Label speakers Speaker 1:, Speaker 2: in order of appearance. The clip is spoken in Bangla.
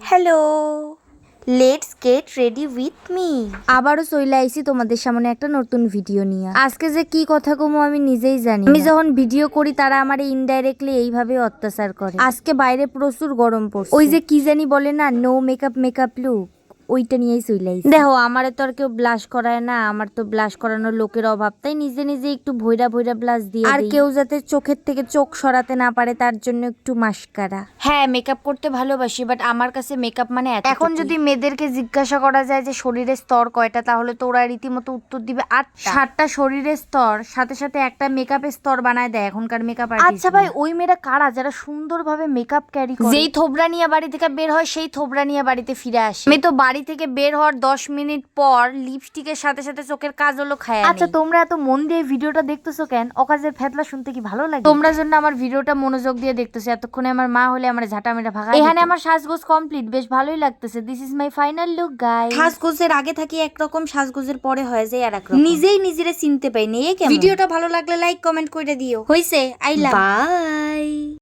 Speaker 1: Hello, let's get ready with me. আবারও চলে আইছি তোমাদের সামনে একটা নতুন ভিডিও নিয়ে। আজকে যে কি কথা কমো আমি নিজেই জানি। আমি যখন ভিডিও করি তারা আমার ইনডাইরেক্টলি এইভাবে অত্যাচার করে। আজকে বাইরে প্রচুর গরম পড়ছে, ওই যে কি জানি বলে না, নো মেকআপ মেকআপ লুক, ওইটা নিয়েই চলে আইছি। দেখো আমারে তো আর কেউ ব্লাশ করায় না, আমার তো ব্লাশ করানোর লোকের অভাব, তাই নিজে নিজে একটু ভৈরা ভৈরা ব্লাশ দিয়ে আর কেউ যাতে চোখের থেকে চোখ সরাতে না পারে তার জন্য একটু মাস্কারা। হ্যাঁ, মেকআপ করতে ভালোবাসি, বাট আমার কাছে মেকআপ মানে এখন যদি মেয়েদেরকে জিজ্ঞাসা করা যায় যে শরীরের স্তর কয়টা, তাহলে তো ওরা রীতিমতো উত্তর দিবে 8টা শরীরের স্তর, সাথে সাথে একটা মেকআপের স্তর বানায় দেয় এখনকার মেকআপ আর্টিস্ট। আচ্ছা ভাই, ওই মেয়েরা কারা যারা সুন্দরভাবে মেকআপ ক্যারি করে? যেই থোবরা নিয়ে বাড়ি থেকে বের হয় সেই থোবরা নিয়ে বাড়িতে ফিরে আসে। আমি তো বাড়ি থেকে বের হওয়ার 10 মিনিট পর লিপস্টিকের সাথে সাথে চোখের কাজলও খায়। আচ্ছা তোমরা এত মন দিয়ে ভিডিওটা দেখতেছো কেন? অকাজের ফেতলা শুনতে কি ভালো লাগে? তোমরা জন্য আমার ভিডিওটা মনোযোগ দিয়ে দেখতেছো, এতক্ষণে আমার মা হলে আমার ঝাঁটা মেটা ভাগা। এখানে আমার সাজগোজ কমপ্লিট, বেশ ভালোই লাগতেছে। This is my final look guys. সাজগোজের আগে থাকি একরকম, সাজগোজের পরে হয় যায় আর একরকম। নিজেই নিজেরে চিনতে পাই না। ভিডিওটা ভালো লাগলে লাইক কমেন্ট করে দিও। হইছে, আই লাভ। বাই।